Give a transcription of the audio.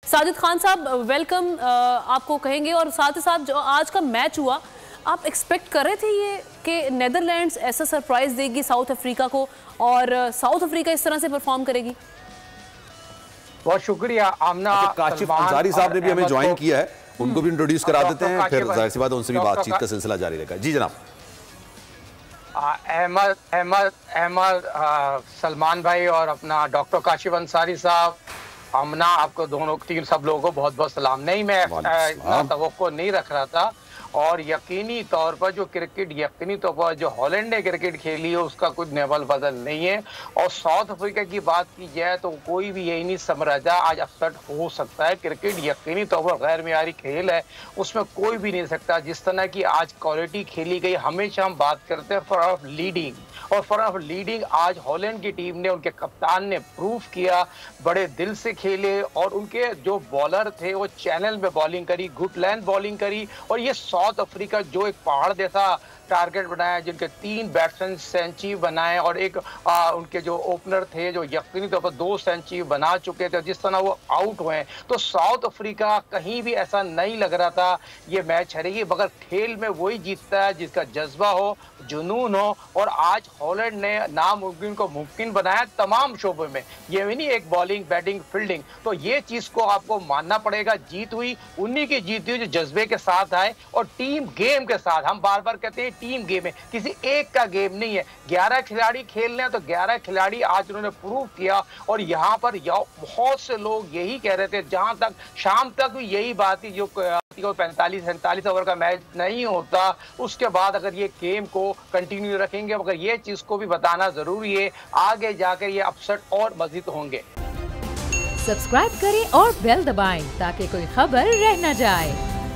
साजिद खान साहब वेलकम आपको कहेंगे, और साथ ही साथ जो आज का मैच हुआ, आप एक्सपेक्ट कर रहे थे ये कि नेदरलैंड्स ऐसा सरप्राइज देगी साउथ अफ्रीका को और साउथ अफ्रीका इस तरह से परफॉर्म करेगी? बहुत शुक्रिया आमना। काशिफ अंसारी साहब ने भी हमें ज्वाइन किया है, उनको भी इंट्रोड्यूस करा देते हैं, फिर जाहिर सी बात उनसे भी बातचीत का सिलसिला जारी रहेगा। जी जनाब। अहमद सलमान भाई और अपना डॉक्टर काशिफ अंसारी साहब, आमना, आपको दोनों तीन सब लोगों को बहुत बहुत सलाम। नहीं, मैं इतना तवक्को नहीं रख रहा था, और यकीनी तौर पर जो क्रिकेट यकीनी तौर पर जो हॉलैंड ने क्रिकेट खेली है उसका कुछ नेवल बदल नहीं है। और साउथ अफ्रीका की बात की जाए तो कोई भी यही नहीं समझ रहा आज अपसेट हो सकता है। क्रिकेट यकीनी तौर पर गैर मियारी खेल है, उसमें कोई भी नहीं सकता। जिस तरह की आज क्वालिटी खेली गई, हमेशा हम बात करते हैं फॉर ऑफ लीडिंग, और फॉर ऑफ लीडिंग आज हॉलैंड की टीम ने, उनके कप्तान ने प्रूव किया, बड़े दिल से खेले, और उनके जो बॉलर थे वो चैनल में बॉलिंग करी, गुड लेंथ बॉलिंग करी। और ये साउथ अफ्रीका जो एक पहाड़ जैसा टारगेट बनाया, जिनके 3 बैट्समैन सेंचुरी बनाए, और एक उनके जो ओपनर थे जो यकीनी तौर पर 2 सेंचुरी बना चुके थे, जिस तरह वो आउट हुए, तो साउथ अफ्रीका कहीं भी ऐसा नहीं लग रहा था ये मैच हारेगी, मगर खेल में वही जीतता है जिसका जज्बा हो, जुनून हो। और आज हॉलैंड ने नामुमकिन को मुमकिन बनाया तमाम शोबों में, ये भी नहीं एक बॉलिंग, बैटिंग, फील्डिंग। तो ये चीज को आपको मानना पड़ेगा। जीत हुई उन्हीं की जीत हुई जो जज्बे के साथ आए और टीम गेम के साथ। हम बार बार कहते हैं टीम गेम है, किसी एक का गेम नहीं है। 11 खिलाड़ी खेल रहे हैं तो 11 खिलाड़ी आज उन्होंने प्रूव किया। और यहाँ पर बहुत से लोग यही कह रहे थे, जहां तक शाम तक भी यही बात थी, जो 45-47 ओवर का मैच नहीं होता, उसके बाद अगर ये गेम को कंटिन्यू रखेंगे, मगर ये चीज को भी बताना जरूरी है, आगे जाकर ये अपसेट और मजीद होंगे। सब्सक्राइब करें और बेल दबाएं ताकि कोई खबर रह न जाए।